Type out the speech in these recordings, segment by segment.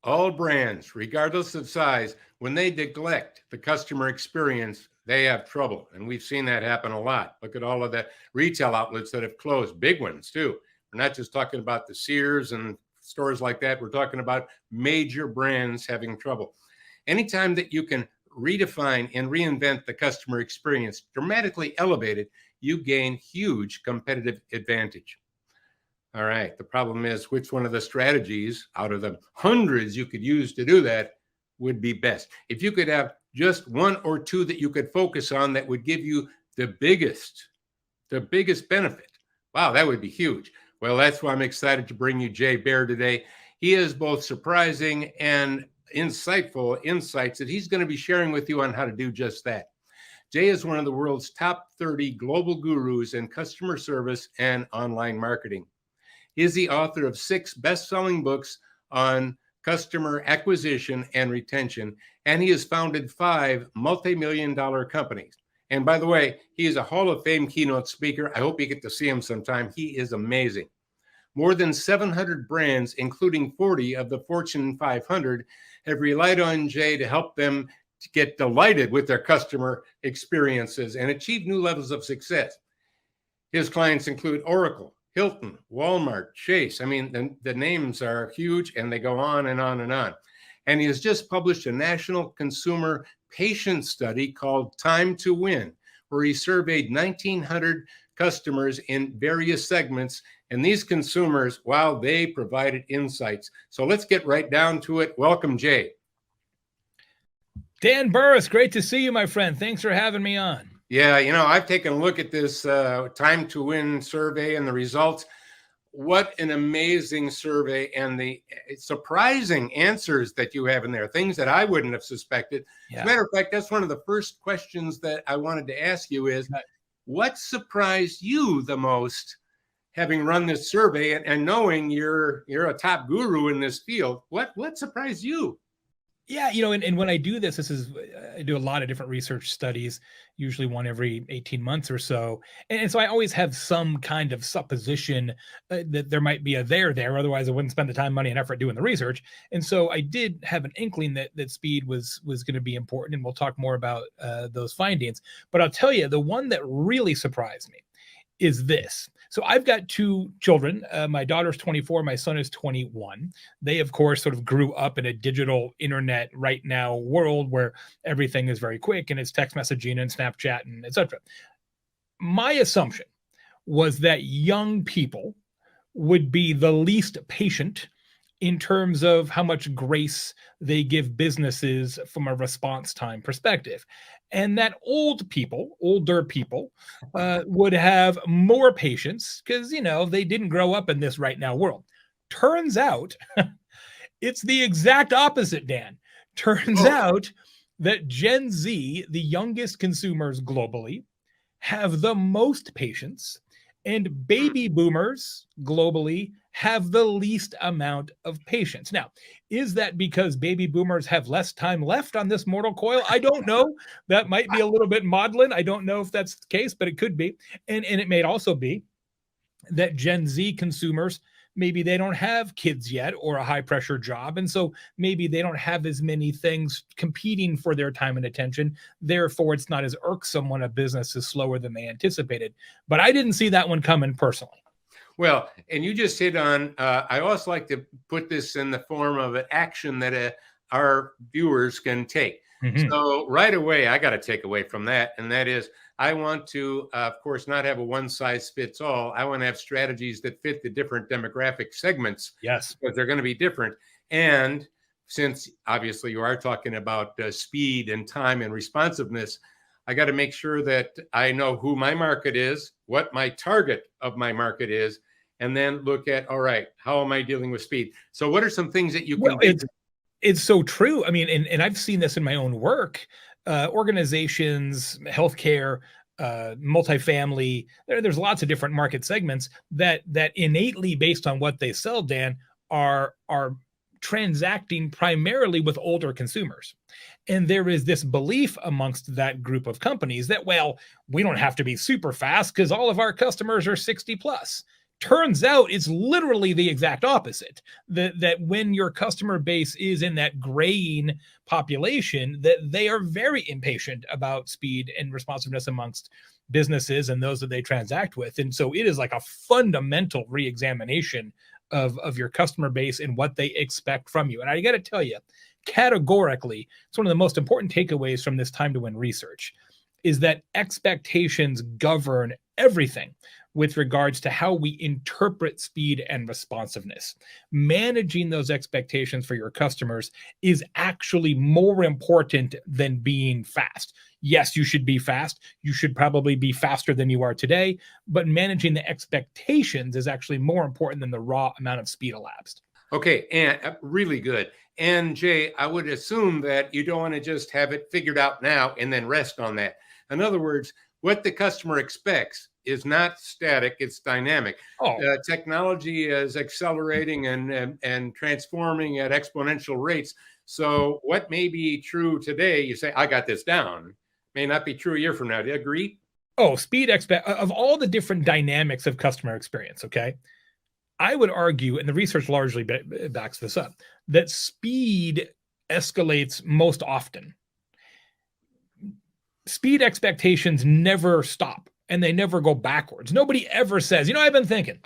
All brands, regardless of size, when they neglect the customer experience, they have trouble. And we've seen that happen a lot. Look at all of the retail outlets that have closed, big ones too. We're not just talking about the Sears and stores like that. We're talking about major brands having trouble. Anytime that you can redefine and reinvent the customer experience, dramatically elevate it, you gain huge competitive advantage. All right. The problem is which one of the strategies out of the hundreds you could use to do that would be best. If you could have just one or two that you could focus on that would give you the biggest benefit. Wow, that would be huge. Well, that's why I'm excited to bring you Jay Baer today. He is both surprising and insightful insights that he's going to be sharing with you on how to do just that. Jay is one of the world's top 30 global gurus in customer service and online marketing. He is the author of 6 best-selling books on customer acquisition and retention, and he has founded 5 multi-million-dollar companies. And by the way, he is a Hall of Fame keynote speaker. I hope you get to see him sometime. He is amazing. More than 700 brands, including 40 of the Fortune 500, have relied on Jay to help them get delighted with their customer experiences and achieve new levels of success. His clients include Oracle, Hilton, Walmart, Chase. I mean, the names are huge and they go on and on and on. And he has just published a national consumer patient study called Time to Win, where he surveyed 1,900 customers in various segments. And these consumers, wow, they provided insights. So let's get right down to it. Welcome, Jay. Dan Burrus, great to see you, my friend. Thanks for having me on. Yeah, I've taken a look at this Time to Win survey and the results. What an amazing survey, and the surprising answers that you have in there, things that I wouldn't have suspected. Yeah. As a matter of fact, that's one of the first questions that I wanted to ask you is, what surprised you the most having run this survey and knowing you're a top guru in this field? What surprised you? Yeah, and when I do this, I do a lot of different research studies, usually one every 18 months or so. And so I always have some kind of supposition that there might be a there. Otherwise, I wouldn't spend the time, money, and effort doing the research. And so I did have an inkling that speed was going to be important. And we'll talk more about those findings. But I'll tell you, the one that really surprised me is this. So I've got 2 children. My daughter's 24, my son is 21. They, of course, sort of grew up in a digital internet right now world where everything is very quick and it's text messaging and Snapchat and et cetera. My assumption was that young people would be the least patient in terms of how much grace they give businesses from a response time perspective. And that older people, would have more patience because, they didn't grow up in this right now world. Turns out it's the exact opposite, Dan. Turns out that Gen Z, the youngest consumers globally, have the most patience, and baby boomers globally have the least amount of patience. Now, is that because baby boomers have less time left on this mortal coil? I don't know. That might be a little bit maudlin. I don't know if that's the case, but it could be. And it may also be that Gen Z consumers, maybe they don't have kids yet or a high pressure job. And so maybe they don't have as many things competing for their time and attention. Therefore, it's not as irksome when a business is slower than they anticipated. But I didn't see that one coming personally. Well, and you just hit on, I also like to put this in the form of an action that our viewers can take. Mm-hmm. So right away, I got to take away from that. And that is, I want to, of course, not have a one size fits all. I want to have strategies that fit the different demographic segments. Yes. Because they're going to be different. And since obviously you are talking about speed and time and responsiveness, I got to make sure that I know who my market is, what my target of my market is, and then look at, all right, how am I dealing with speed? So what are some things that you can do? It's so true. I mean, and I've seen this in my own work, organizations, healthcare, multifamily, there's lots of different market segments that innately, based on what they sell, Dan, are transacting primarily with older consumers. And there is this belief amongst that group of companies that, well, we don't have to be super fast because all of our customers are 60 plus. Turns out it's literally the exact opposite. That when your customer base is in that graying population, that they are very impatient about speed and responsiveness amongst businesses and those that they transact with. And so it is like a fundamental reexamination of your customer base and what they expect from you. And I got to tell you, categorically, it's one of the most important takeaways from this time to win research is that expectations govern everything with regards to how we interpret speed and responsiveness. Managing those expectations for your customers is actually more important than being fast. Yes, you should be fast. You should probably be faster than you are today, but managing the expectations is actually more important than the raw amount of speed elapsed. Okay, and really good. And Jay, I would assume that you don't want to just have it figured out now and then rest on that. In other words, what the customer expects is not static, it's dynamic. Technology is accelerating and transforming at exponential rates. So what may be true today, you say, I got this down, may not be true a year from now. Do you agree? Speed of all the different dynamics of customer experience, okay? I would argue, and the research largely backs this up, that speed escalates most often. Speed expectations never stop and they never go backwards. Nobody ever says, I've been thinking,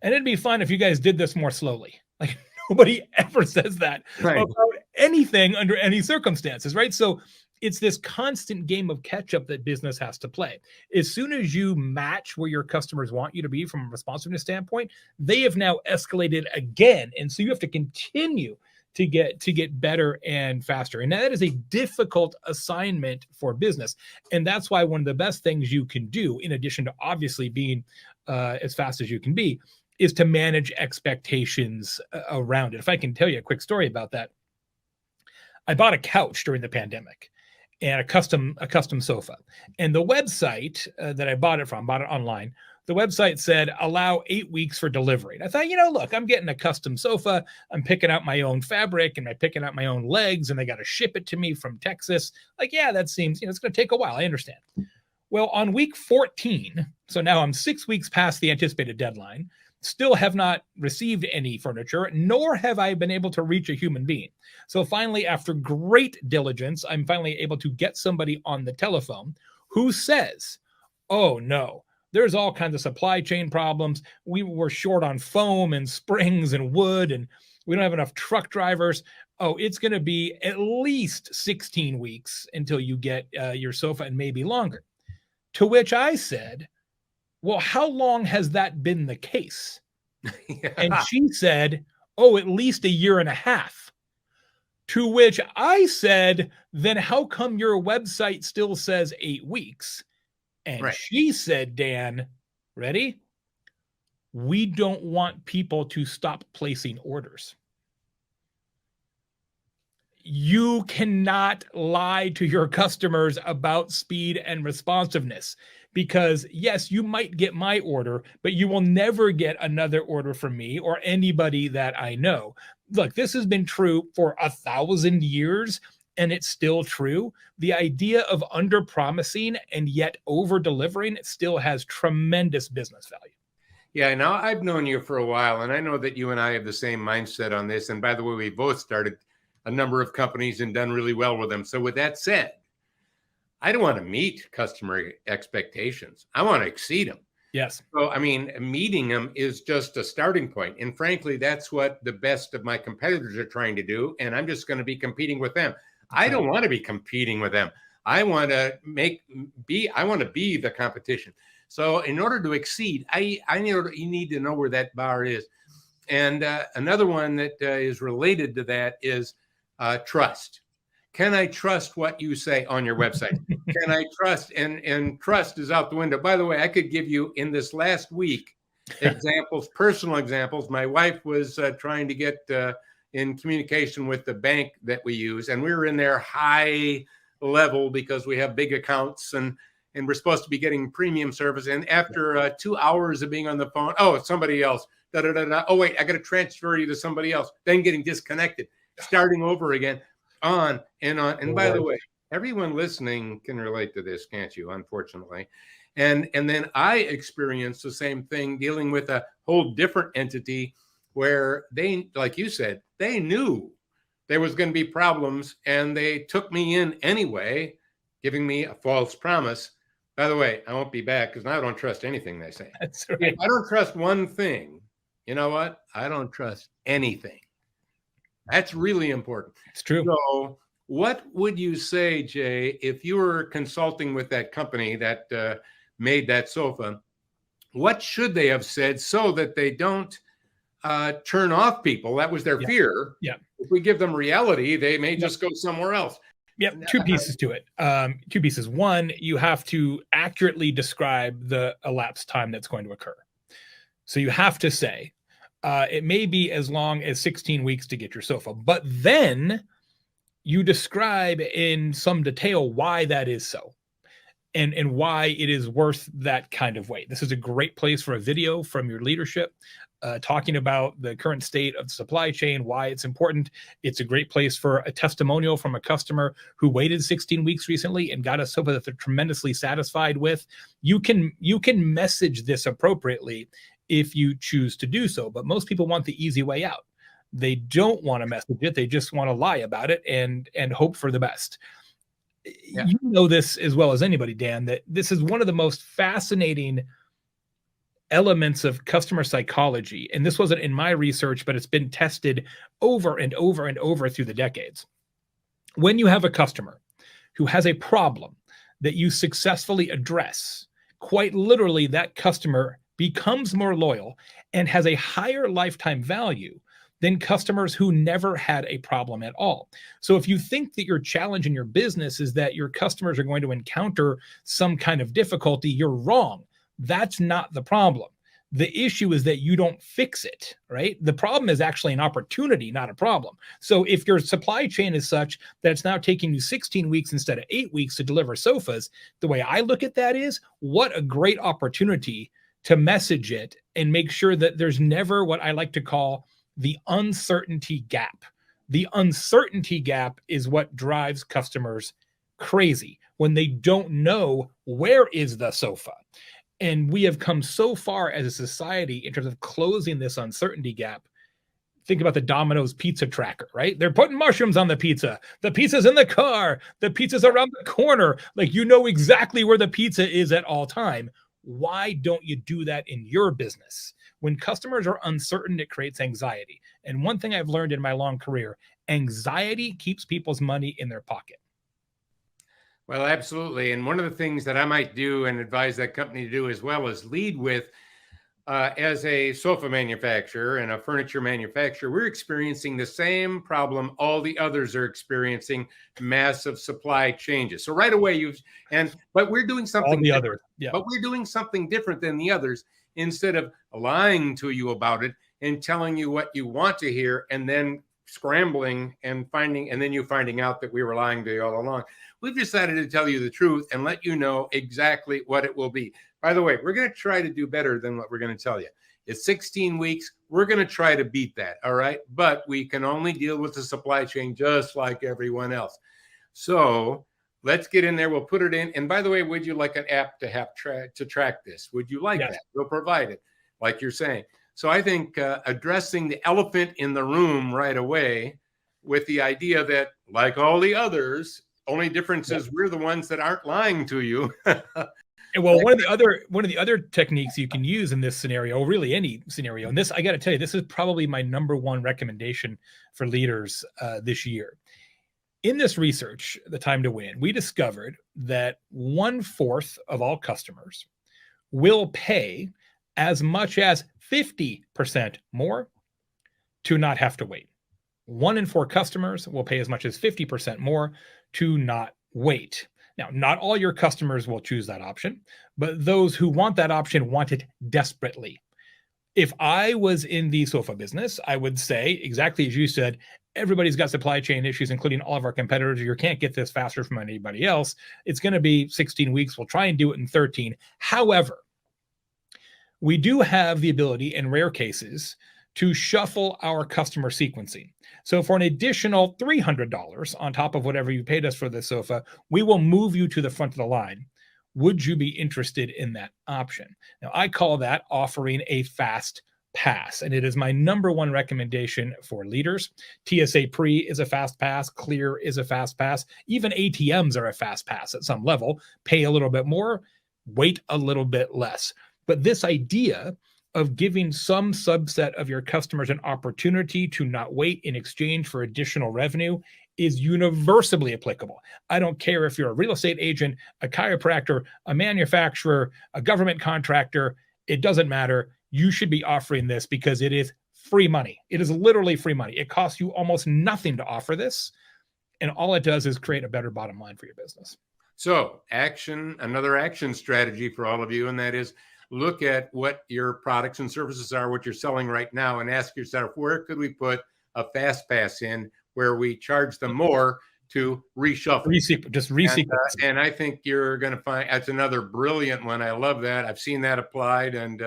and it'd be fine if you guys did this more slowly. Like nobody ever says that about anything under any circumstances, right? So it's this constant game of catch up that business has to play. As soon as you match where your customers want you to be from a responsiveness standpoint, they have now escalated again. And so you have to continue to get better and faster. And that is a difficult assignment for business. And that's why one of the best things you can do, in addition to obviously being as fast as you can be, is to manage expectations around it. If I can tell you a quick story about that. I bought a couch during the pandemic and a custom sofa. And the website that I bought it online, the website said, allow 8 weeks for delivery. And I thought, look, I'm getting a custom sofa. I'm picking out my own fabric and I'm picking out my own legs and they got to ship it to me from Texas. Like, yeah, that seems, it's going to take a while. I understand. Well, on week 14, so now I'm 6 weeks past the anticipated deadline, still have not received any furniture, nor have I been able to reach a human being. So finally, after great diligence, I'm finally able to get somebody on the telephone who says, oh no, there's all kinds of supply chain problems. We were short on foam and springs and wood, and we don't have enough truck drivers. It's going to be at least 16 weeks until you get your sofa and maybe longer. To which I said, well, how long has that been the case? Yeah. And she said, at least a year and a half. To which I said, then how come your website still says 8 weeks? And she said, Dan, ready? We don't want people to stop placing orders. You cannot lie to your customers about speed and responsiveness because, yes, you might get my order, but you will never get another order from me or anybody that I know. Look, this has been true for 1,000 years. And it's still true. The idea of under-promising and yet over-delivering still has tremendous business value. Yeah, now I've known you for a while, and I know that you and I have the same mindset on this. And by the way, we both started a number of companies and done really well with them. So with that said, I don't want to meet customer expectations. I want to exceed them. Yes. So, meeting them is just a starting point. And frankly, that's what the best of my competitors are trying to do. And I'm just going to be competing with them. I don't want to be competing with them. I want to be the competition. So in order to exceed, you need to know where that bar is. And another one that is related to that is trust. Can I trust what you say on your website? Can I trust? And trust is out the window. By the way, I could give you in this last week personal examples. My wife was trying to get in communication with the bank that we use. And we were in their high level because we have big accounts and we're supposed to be getting premium service. And after 2 hours of being on the phone, it's somebody else. Oh, wait, I got to transfer you to somebody else. Then getting disconnected, starting over again, on and on. And by the way, everyone listening can relate to this, can't you? Unfortunately. And then I experienced the same thing dealing with a whole different entity where they, like you said, they knew there was going to be problems and they took me in anyway, giving me a false promise. By the way, I won't be back because I don't trust anything they say. That's If right. I don't trust one thing, you know what? I don't trust anything. That's really important. It's true. So, what would you say, Jay, if you were consulting with that company that made that sofa? What should they have said so that they don't turn off people? That was their fear. Yeah. If we give them reality, they may just go somewhere else. Yep. Two pieces to it. Two pieces. One, you have to accurately describe the elapsed time that's going to occur. So you have to say, it may be as long as 16 weeks to get your sofa, but then you describe in some detail why that is so and why it is worth that kind of wait. This is a great place for a video from your leadership talking about the current state of the supply chain, why it's important. It's a great place for a testimonial from a customer who waited 16 weeks recently and got a sofa that they're tremendously satisfied with. You can message this appropriately if you choose to do so, but most people want the easy way out. They don't want to message it. They just want to lie about it and hope for the best. Yeah. You know this as well as anybody, Dan, that this is one of the most fascinating elements of customer psychology. And this wasn't in my research, but it's been tested over and over and over through the decades. When you have a customer who has a problem that you successfully address, quite literally that customer becomes more loyal and has a higher lifetime value than customers who never had a problem at all. So if you think that your challenge in your business is that your customers are going to encounter some kind of difficulty, you're wrong. That's not the problem. The issue is that you don't fix it, right? The problem is actually an opportunity, not a problem. So if your supply chain is such that it's now taking you 16 weeks instead of 8 weeks to deliver sofas, the way I look at that is, what a great opportunity to message it and make sure that there's never what I like to call the uncertainty gap. The uncertainty gap is what drives customers crazy when they don't know where is the sofa. And we have come so far as a society in terms of closing this uncertainty gap. Think about the Domino's pizza tracker, right? They're putting mushrooms on the pizza. The pizza's in the car. The pizza's around the corner. Like, you know exactly where the pizza is at all time. Why don't you do that in your business? When customers are uncertain, it creates anxiety. And one thing I've learned in my long career, anxiety keeps people's money in their pocket. Well, absolutely. And one of the things that I might do and advise that company to do as well is lead with, as a sofa manufacturer and a furniture manufacturer, we're experiencing the same problem all the others are experiencing, massive supply changes. So right away but we're doing something all the other, yeah. But we're doing something different than the others. Instead of lying to you about it and telling you what you want to hear and then scrambling and then you finding out that we were lying to you all along, we've decided to tell you the truth and let you know exactly what it will be. By the way, we're going to try to do better than what we're going to tell you. It's 16 weeks. We're going to try to beat that. All right. But we can only deal with the supply chain just like everyone else. So let's get in there. We'll put it in. And by the way, would you like an app to have to track this? Would you like that? We'll provide it, like you're saying. So I think addressing the elephant in the room right away with the idea that, like all the others, only difference is we're the ones that aren't lying to you. Well, one of the other techniques you can use in this scenario, really any scenario, and this, I got to tell you, this is probably my number one recommendation for leaders this year. In this research, The Time to Win, we discovered that 1/4 of all customers will pay as much as 50% more to not have to wait. 1 in 4 customers will pay as much as 50% more to not wait. Now, not all your customers will choose that option, but those who want that option want it desperately. If I was in the sofa business, I would say, exactly as you said, everybody's got supply chain issues, including all of our competitors. You can't get this faster from anybody else. It's going to be 16 weeks. We'll try and do it in 13. However, we do have the ability in rare cases to shuffle our customer sequencing. So for an additional $300 on top of whatever you paid us for this sofa, we will move you to the front of the line Would you be interested in that option? Now, I call that offering a fast pass, and it is my number one recommendation for leaders. TSA Pre is a fast pass. Clear is a fast pass. Even ATMs are a fast pass at some level. Pay a little bit more, wait a little bit less. But this idea of giving some subset of your customers an opportunity to not wait in exchange for additional revenue is universally applicable. I don't care if you're a real estate agent, a chiropractor, a manufacturer, a government contractor, it doesn't matter. You should be offering this because it is free money. It is literally free money. It costs you almost nothing to offer this. And all it does is create a better bottom line for your business. So another action strategy for all of you, and that is look at what your products and services are, what you're selling right now, and ask yourself, where could we put a fast pass in where we charge them more to reshuffle? And I think you're going to find that's another brilliant one. I love that. I've seen that applied, and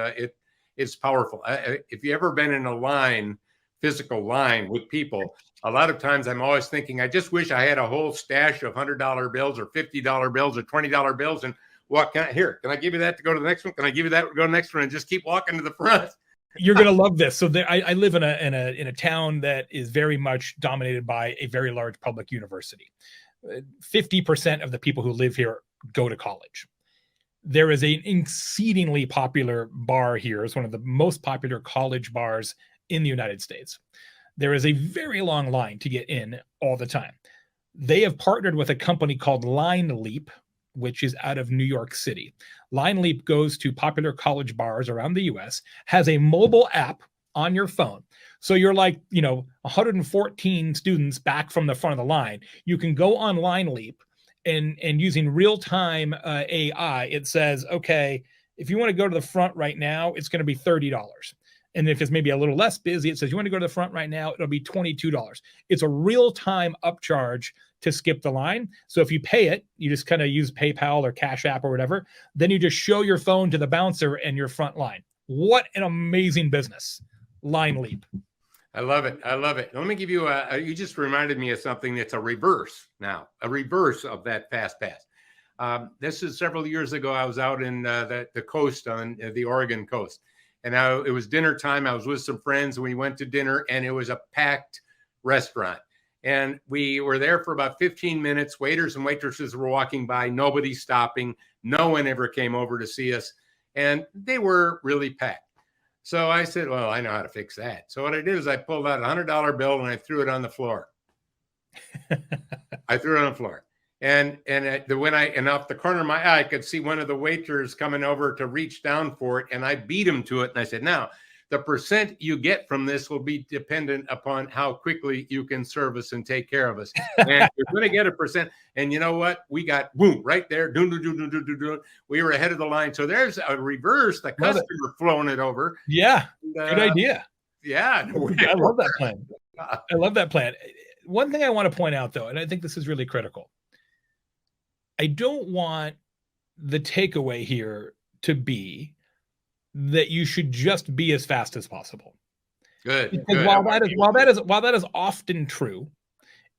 it's powerful. If you've ever been in a physical line with people, a lot of times I'm always thinking, I just wish I had a whole stash of $100 bills or $50 bills or $20 bills. And what can I give you that to go to the next one? Can I give you that to go to the next one? And just keep walking to the front. You're going to love this. So I live in a town that is very much dominated by a very large public university. 50% of the people who live here go to college. There is an exceedingly popular bar here. It's one of the most popular college bars in the United States. There is a very long line to get in all the time. They have partnered with a company called Line Leap, which is out of New York City. Line Leap goes to popular college bars around the US, has a mobile app on your phone. So you're like, 114 students back from the front of the line. You can go on Line Leap and using real-time AI, it says, okay, if you want to go to the front right now, it's going to be $30. And if it's maybe a little less busy, it says you want to go to the front right now, it'll be $22. It's a real-time upcharge to skip the line. So if you pay it, you just kind of use PayPal or Cash App or whatever, then you just show your phone to the bouncer and your front line. What an amazing business. Line Leap. I love it. I love it. Let me give you you just reminded me of something that's a reverse of that fast pass. This is several years ago. I was out in the coast on the Oregon coast, and it was dinner time. I was with some friends and we went to dinner, and it was a packed restaurant. And we were there for about 15 minutes. Waiters and waitresses were walking by, nobody stopping. No one ever came over to see us. And they were really packed. So I said, well, I know how to fix that. So what I did is I pulled out a $100 bill and I threw it on the floor. I threw it on the floor. And off the corner of my eye, I could see one of the waiters coming over to reach down for it. And I beat him to it. And I said, now, the percent you get from this will be dependent upon how quickly you can service and take care of us. And you're going to get a percent. And you know what? We got boom right there. We were ahead of the line. So there's a reverse. The customer flowing it over. Yeah. Good idea. Yeah. I love that plan. I love that plan. One thing I want to point out, though, and I think this is really critical. I don't want the takeaway here to be that you should just be as fast as possible. Good. Because while that is often true,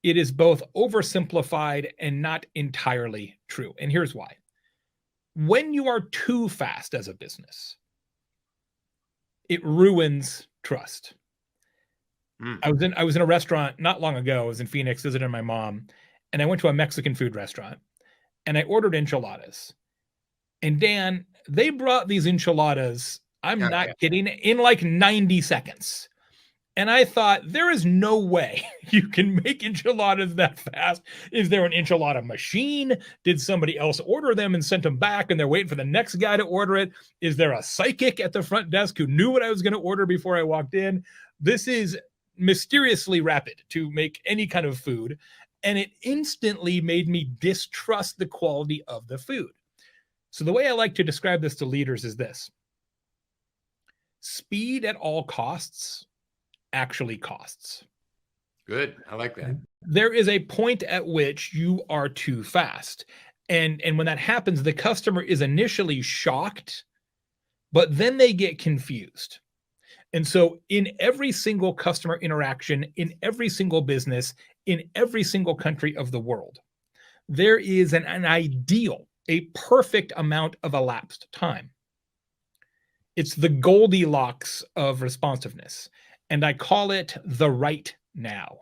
it is both oversimplified and not entirely true. And here's why. When you are too fast as a business, it ruins trust. I was in a restaurant not long ago. I was in Phoenix visiting my mom, and I went to a Mexican food restaurant, and I ordered enchiladas. And Dan, they brought these enchiladas, I'm not kidding, in like 90 seconds. And I thought, there is no way you can make enchiladas that fast. Is there an enchilada machine? Did somebody else order them and sent them back and they're waiting for the next guy to order it? Is there a psychic at the front desk who knew what I was going to order before I walked in? This is mysteriously rapid to make any kind of food. And it instantly made me distrust the quality of the food. So the way I like to describe this to leaders is this. Speed at all costs actually costs. Good. I like that. There is a point at which you are too fast. And when that happens, the customer is initially shocked, but then they get confused. And so in every single customer interaction, in every single business, in every single country of the world, there is an ideal a perfect amount of elapsed time. It's the Goldilocks of responsiveness. And I call it the right now.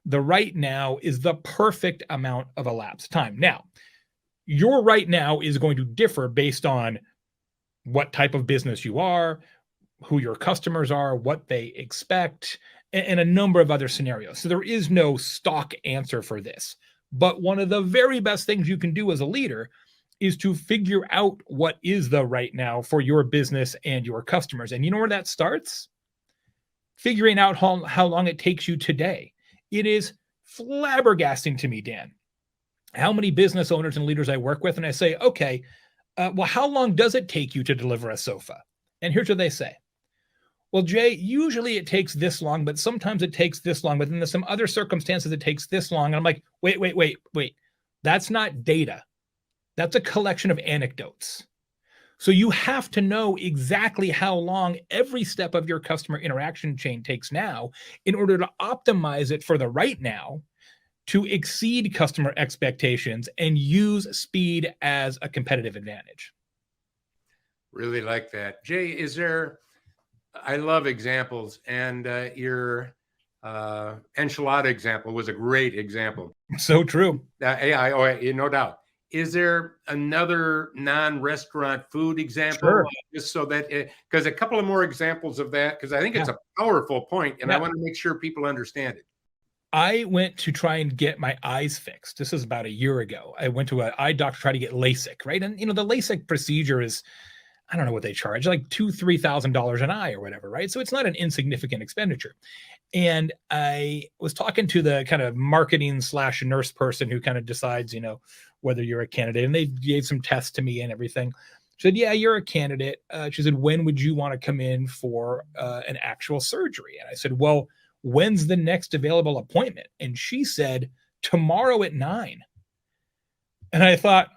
The right now is the perfect amount of elapsed time. Now, your right now is going to differ based on what type of business you are, who your customers are, what they expect, and a number of other scenarios. So there is no stock answer for this. But one of the very best things you can do as a leader is to figure out what is the right now for your business and your customers. And you know where that starts? Figuring out how long it takes you today. It is flabbergasting to me, Dan, how many business owners and leaders I work with, and I say, okay, well, how long does it take you to deliver a sofa? And here's what they say. Well, Jay, usually it takes this long, but sometimes it takes this long, but then there's some other circumstances it takes this long. And I'm like, wait. That's not data. That's a collection of anecdotes. So you have to know exactly how long every step of your customer interaction chain takes now in order to optimize it for the right now, to exceed customer expectations and use speed as a competitive advantage. Really like that. Jay, I love examples, and your enchilada example was a great example. So true. No doubt. Is there another non-restaurant food example? Sure. Just so that, because a couple of more examples of that, because I think it's a powerful point, and I want to make sure people understand it. I went to try and get my eyes fixed. This is about a year ago. I went to an eye doctor to try to get LASIK, right? And, the LASIK procedure is, I don't know what they charge, like $2,000-$3,000 an eye or whatever, right? So it's not an insignificant expenditure. And I was talking to the kind of marketing / nurse person who kind of decides, whether you're a candidate. And they gave some tests to me and everything. She said, yeah, you're a candidate. She said, when would you want to come in for an actual surgery? And I said, well, when's the next available appointment? And she said, tomorrow at 9. And I thought,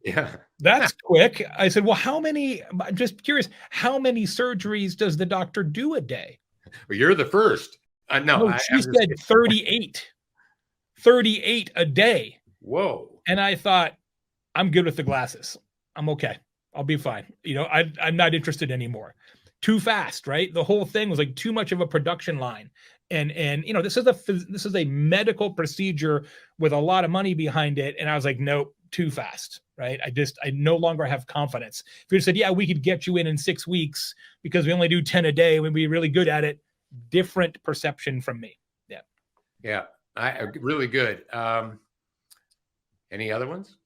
Yeah, that's quick. I said, well, I'm just curious, how many surgeries does the doctor do a day? Well, you're the first. No, she said 38. 38 a day. Whoa. And I thought, I'm good with the glasses. I'm okay. I'll be fine. I'm not interested anymore. Too fast, right? The whole thing was like too much of a production line. And this is a medical procedure with a lot of money behind it. And I was like, nope, too fast, right? I no longer have confidence. If you said, yeah, we could get you in 6 weeks because we only do 10 a day, we'd be really good at it. Different perception from me. Yeah. Yeah. Really good. Any other ones?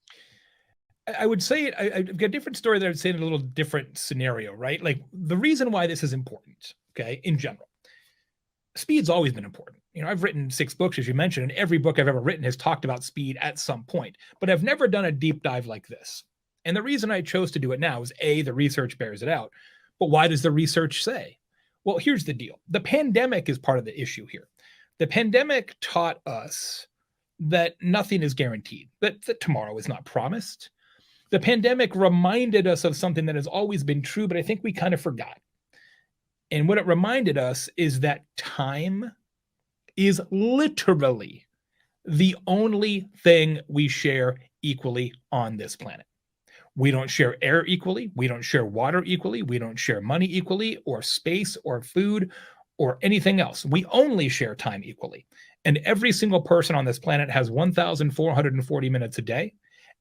I would say I've got a different story that I would say in a little different scenario, right? Like the reason why this is important, okay, in general, speed's always been important. I've written 6 books, as you mentioned, and every book I've ever written has talked about speed at some point, but I've never done a deep dive like this. And the reason I chose to do it now is the research bears it out. But why does the research say? Well, here's the deal. The pandemic is part of the issue here. The pandemic taught us that nothing is guaranteed, that tomorrow is not promised. The pandemic reminded us of something that has always been true, but I think we kind of forgot. And what it reminded us is that time is literally the only thing we share equally on this planet. We don't share air equally. We don't share water equally. We don't share money equally, or space, or food, or anything else. We only share time equally. And every single person on this planet has 1,440 minutes a day.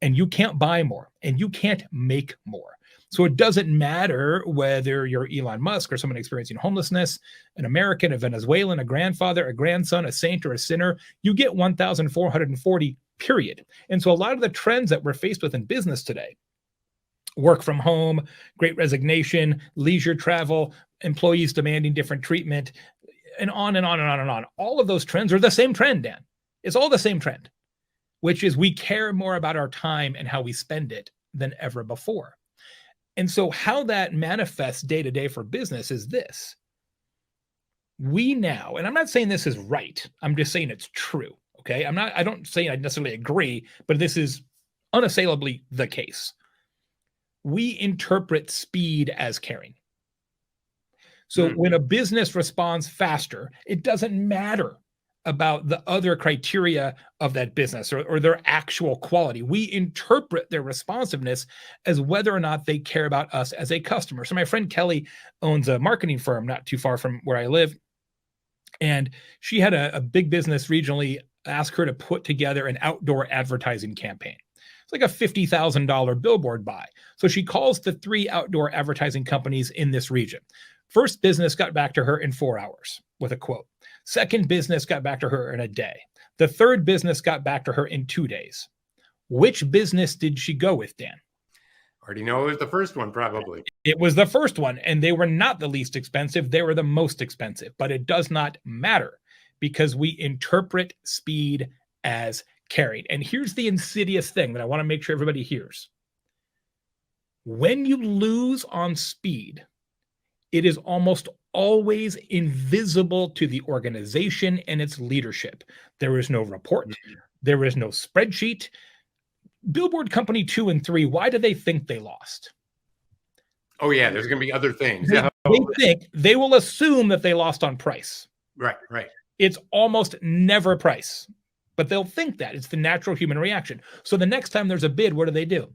And you can't buy more, and you can't make more. So it doesn't matter whether you're Elon Musk or someone experiencing homelessness, an American, a Venezuelan, a grandfather, a grandson, a saint, or a sinner. You get 1,440, period. And so a lot of the trends that we're faced with in business today, work from home, great resignation, leisure travel, employees demanding different treatment, and on and on and on and on. All of those trends are the same trend, Dan. It's all the same trend, which is we care more about our time and how we spend it than ever before. And so how that manifests day to day for business is this. We now, and I'm not saying this is right, I'm just saying it's true, okay? I don't say I necessarily agree, but this is unassailably the case. We interpret speed as caring. So when a business responds faster, it doesn't matter about the other criteria of that business or their actual quality. We interpret their responsiveness as whether or not they care about us as a customer. So my friend Kelly owns a marketing firm not too far from where I live. And she had a big business regionally ask her to put together an outdoor advertising campaign. It's like a $50,000 billboard buy. So she calls the 3 outdoor advertising companies in this region. First business got back to her in 4 hours with a quote. Second business got back to her in a day. The third business got back to her in 2 days. Which business did she go with, Dan? Already know it was the first one, probably. It was the first one, and they were not the least expensive. They were the most expensive, but it does not matter because we interpret speed as caring. And here's the insidious thing that I want to make sure everybody hears. When you lose on speed, it is almost always invisible to the organization and its leadership. There is no report. There is no spreadsheet. Billboard Company 2 and 3, why do they think they lost? Oh, yeah, there's going to be other things. They think they will assume that they lost on price. Right. It's almost never price, but they'll think that. It's the natural human reaction. So the next time there's a bid, what do?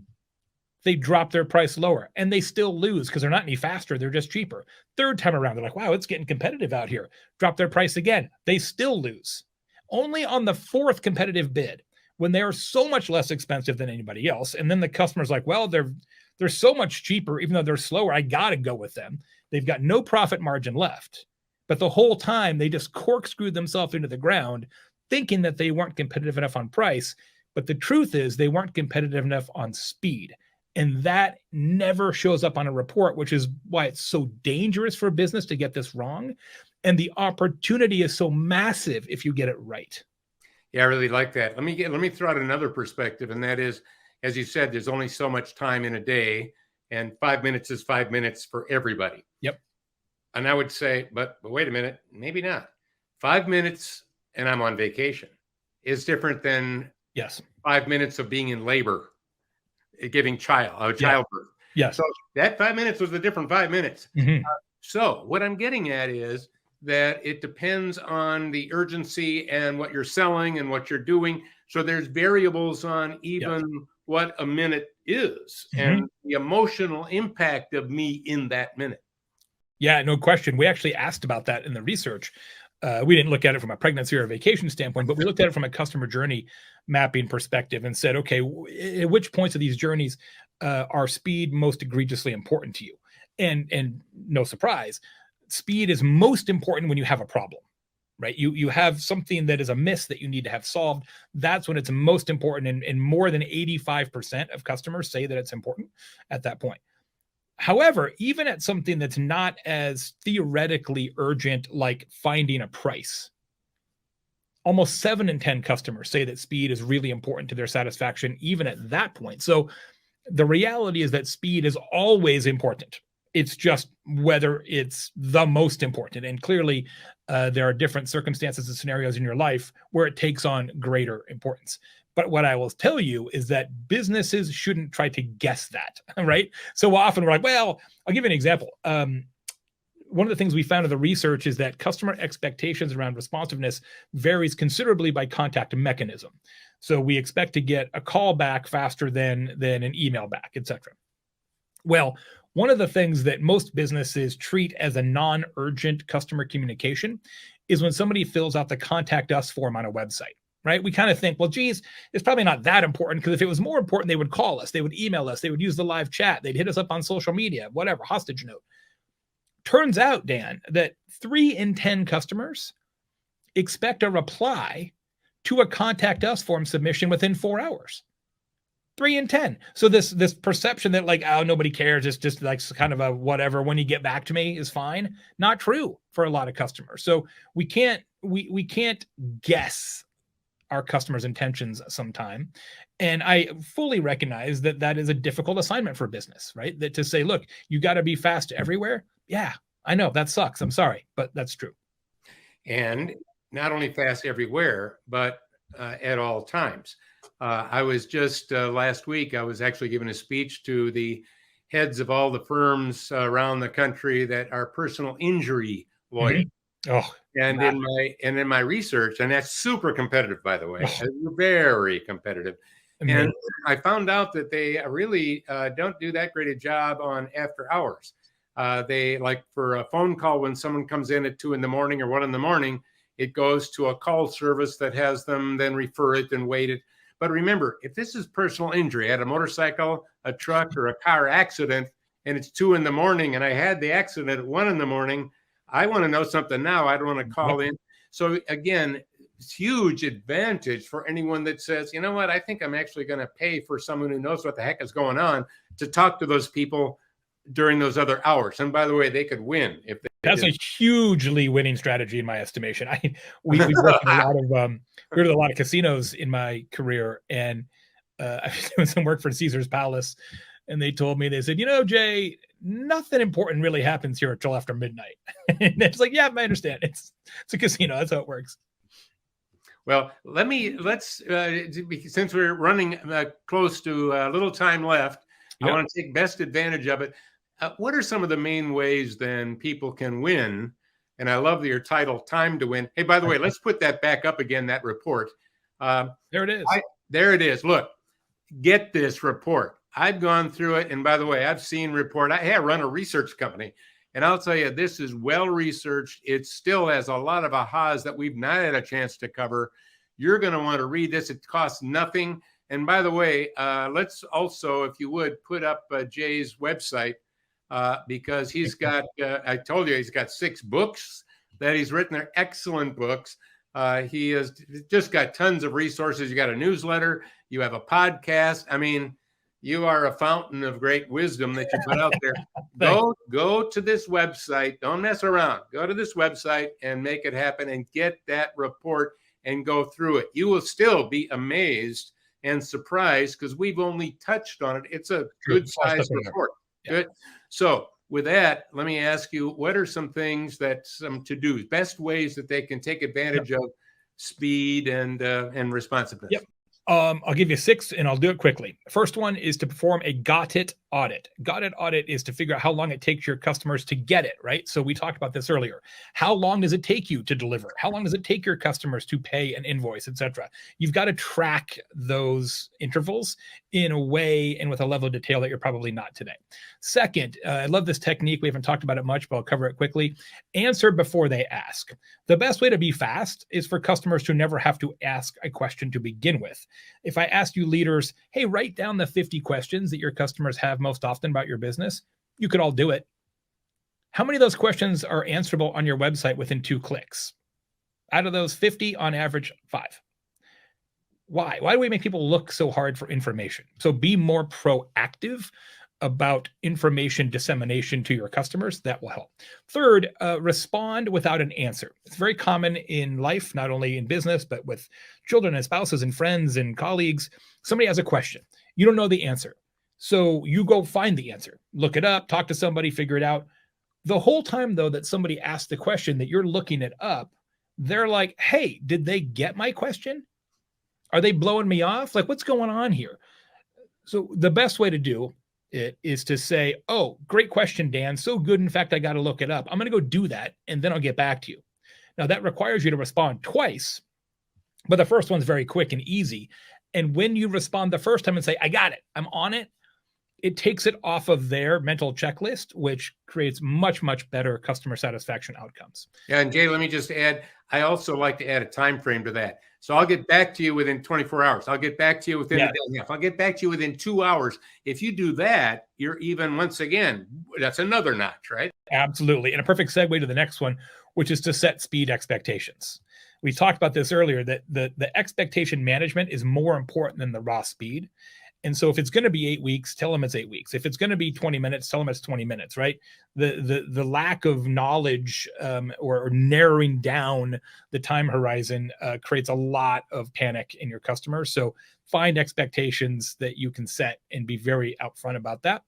They drop their price lower, and they still lose because they're not any faster. They're just cheaper. Third time around, they're like, wow, it's getting competitive out here. Drop their price again. They still lose. Only on the 4th competitive bid, when they are so much less expensive than anybody else, and then the customer's like, well, they're so much cheaper, even though they're slower, I got to go with them. They've got no profit margin left. But the whole time, they just corkscrewed themselves into the ground, thinking that they weren't competitive enough on price. But the truth is they weren't competitive enough on speed. And that never shows up on a report, which is why it's so dangerous for a business to get this wrong. And the opportunity is so massive if you get it right. Yeah, I really like that. Let me throw out another perspective, and that is, as you said, there's only so much time in a day, and 5 minutes is 5 minutes for everybody. Yep. And I would say, but wait a minute, maybe not. 5 minutes and I'm on vacation is different than 5 minutes of being in labor, giving childbirth. Yes. So that 5 minutes was a different 5 minutes. Mm-hmm. So what I'm getting at is that it depends on the urgency and what you're selling and what you're doing. So there's variables on even what a minute is and the emotional impact of me in that minute. Yeah, no question. We actually asked about that in the research. We didn't look at it from a pregnancy or a vacation standpoint, but we looked at it from a customer journey mapping perspective and said, okay, at which points of these journeys are speed most egregiously important to you? And no surprise, speed is most important when you have a problem, right? You have something that is amiss that you need to have solved. That's when it's most important. And more than 85% of customers say that it's important at that point. However, even at something that's not as theoretically urgent, like finding a price, almost 7 in 10 customers say that speed is really important to their satisfaction, even at that point. So the reality is that speed is always important. It's just whether it's the most important. And clearly, there are different circumstances and scenarios in your life where it takes on greater importance. But what I will tell you is that businesses shouldn't try to guess that, right? So often we're like, well, I'll give you an example. One of the things we found in the research is that customer expectations around responsiveness varies considerably by contact mechanism. So we expect to get a call back faster than an email back, et cetera. Well, one of the things that most businesses treat as a non-urgent customer communication is when somebody fills out the contact us form on a website. Right? We kind of think, well, geez, it's probably not that important because if it was more important, they would call us, they would email us, they would use the live chat, they'd hit us up on social media, whatever, hostage note. Turns out, Dan, that 3 in 10 customers expect a reply to a contact us form submission within 4 hours. 3 in 10. So this perception that like, oh, nobody cares, it's just like kind of a whatever, when you get back to me is fine. Not true for a lot of customers. So we can't guess our customers' intentions sometime. And I fully recognize that that is a difficult assignment for business, right? That to say, look, you got to be fast everywhere. Yeah, I know that sucks. I'm sorry, but that's true. And not only fast everywhere, but at all times. I was just last week, I was actually giving a speech to the heads of all the firms around the country that are personal injury lawyers. Mm-hmm. Oh, And in my research, and that's super competitive, by the way, very competitive. Amazing. And I found out that they really don't do that great a job on after hours. They, like, for a phone call, when someone comes in at 2 a.m. or 1 a.m, it goes to a call service that has them then refer it and wait it. But remember, if this is personal injury, I had a motorcycle, a truck, or a car accident, and it's 2 a.m, and I had the accident at 1 a.m, I want to know something now. I don't want to call in. So again, it's huge advantage for anyone that says, you know what, I think I'm actually going to pay for someone who knows what the heck is going on to talk to those people during those other hours. And by the way, they could win if they That's did. a hugely winning strategy in my estimation. We worked in a lot of we were at a lot of casinos in my career, and I was doing some work for Caesar's Palace, and they told me, they said, you know, Jay, nothing important really happens here until after midnight. And it's like, yeah, I understand. It's a casino. That's how it works. Well, let's since we're running close to a little time left, I want to take best advantage of it. What are some of the main ways then people can win? And I love your title, Time to Win. Hey, by the way, let's put that back up again, that report. There it is. There it is. Look, get this report. I've gone through it. And by the way, I've seen report. I run a research company. And I'll tell you, this is well-researched. It still has a lot of ahas that we've not had a chance to cover. You're going to want to read this. It costs nothing. And by the way, let's also, if you would, put up Jay's website because he's got, I told you, he's got 6 books that he's written. They're excellent books. He has just got tons of resources. You got a newsletter. You have a podcast. I mean, you are a fountain of great wisdom that you put out there. Go to this website. Don't mess around. Go to this website and make it happen and get that report and go through it. You will still be amazed and surprised because we've only touched on it. It's a good size report. Yeah. Good. So with that, let me ask you, what are some things some to-dos, best ways that they can take advantage of speed and responsiveness? Yep. I'll give you 6 and I'll do it quickly. First one is to perform a got it audit. Got it audit is to figure out how long it takes your customers to get it, right? So we talked about this earlier. How long does it take you to deliver? How long does it take your customers to pay an invoice, etc.? You've got to track those intervals in a way and with a level of detail that you're probably not today. Second, I love this technique. We haven't talked about it much, but I'll cover it quickly. Answer before they ask. The best way to be fast is for customers to never have to ask a question to begin with. If I asked you leaders, hey, write down the 50 questions that your customers have most often about your business, you could all do it. How many of those questions are answerable on your website within 2 clicks? Out of those 50, on average, 5. Why? Why do we make people look so hard for information? So be more proactive about information dissemination to your customers. That will help. Third, respond without an answer. It's very common in life, not only in business, but with children and spouses and friends and colleagues. Somebody has a question. You don't know the answer. So you go find the answer, look it up, talk to somebody, figure it out. The whole time, though, that somebody asked the question that you're looking it up, they're like, hey, did they get my question? Are they blowing me off? Like, what's going on here? So the best way to do it is to say, oh, great question, Dan. So good. In fact, I got to look it up. I'm going to go do that, and then I'll get back to you. Now, that requires you to respond twice, but the first one's very quick and easy. And when you respond the first time and say, I got it, I'm on it, it takes it off of their mental checklist, which creates much, much better customer satisfaction outcomes. Yeah, and Jay, let me just add, I also like to add a time frame to that. So I'll get back to you within 24 hours. I'll get back to you within a day and a half. I'll get back to you within 2 hours. If you do that, you're even, once again, that's another notch, right? Absolutely. And a perfect segue to the next one, which is to set speed expectations. We talked about this earlier, that the expectation management is more important than the raw speed. And so if it's going to be 8 weeks, tell them it's 8 weeks. If it's going to be 20 minutes, tell them it's 20 minutes, right? The lack of knowledge or narrowing down the time horizon creates a lot of panic in your customers. So find expectations that you can set and be very upfront about that.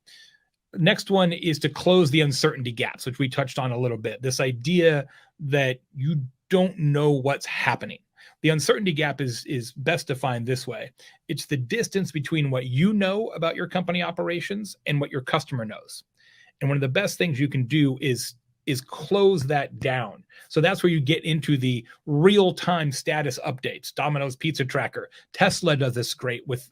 Next one is to close the uncertainty gaps, which we touched on a little bit. This idea that you don't know what's happening. The uncertainty gap is best defined this way. It's the distance between what you know about your company operations and what your customer knows. And one of the best things you can do is is close that down. So that's where you get into the real-time status updates. Domino's Pizza Tracker, Tesla does this great with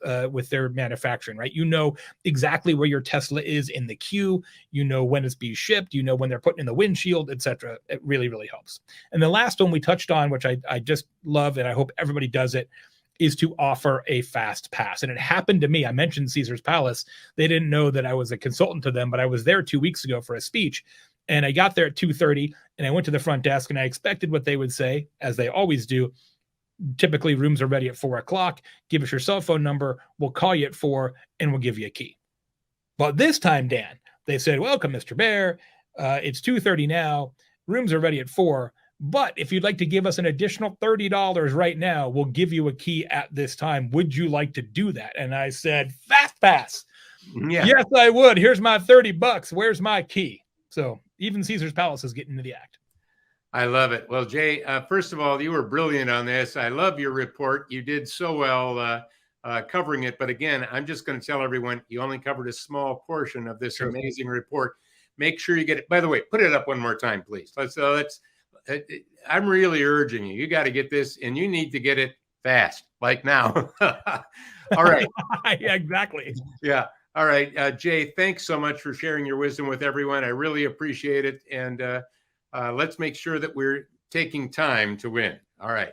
their manufacturing, right? You know exactly where your Tesla is in the queue. You know when it's being shipped. You know when they're putting in the windshield, etc. It really, really helps. And the last one we touched on, which I just love, and I hope everybody does it, is to offer a fast pass. And it happened to me. I mentioned Caesar's Palace. They didn't know that I was a consultant to them, but I was there 2 weeks ago for a speech. And I got there at 2:30 and I went to the front desk and I expected what they would say, as they always do. Typically, rooms are ready at 4 o'clock. Give us your cell phone number. We'll call you at 4 and we'll give you a key. But this time, Dan, they said, welcome, Mr. Baer. It's 2:30 now. Rooms are ready at 4. But if you'd like to give us an additional $30 right now, we'll give you a key at this time. Would you like to do that? And I said, fast pass. Yeah. Yes, I would. Here's my $30. Where's my key? So even Caesar's Palace is getting into the act. I love it. Well, Jay, first of all, you were brilliant on this. I love your report. You did so well covering it. But again, I'm just going to tell everyone you only covered a small portion of this amazing report. Make sure you get it. By the way, put it up one more time, please. I'm really urging you. You got to get this, and you need to get it fast, like now. All right. Yeah, exactly. Yeah. All right, Jay, thanks so much for sharing your wisdom with everyone. I really appreciate it. And let's make sure that we're taking time to win. All right.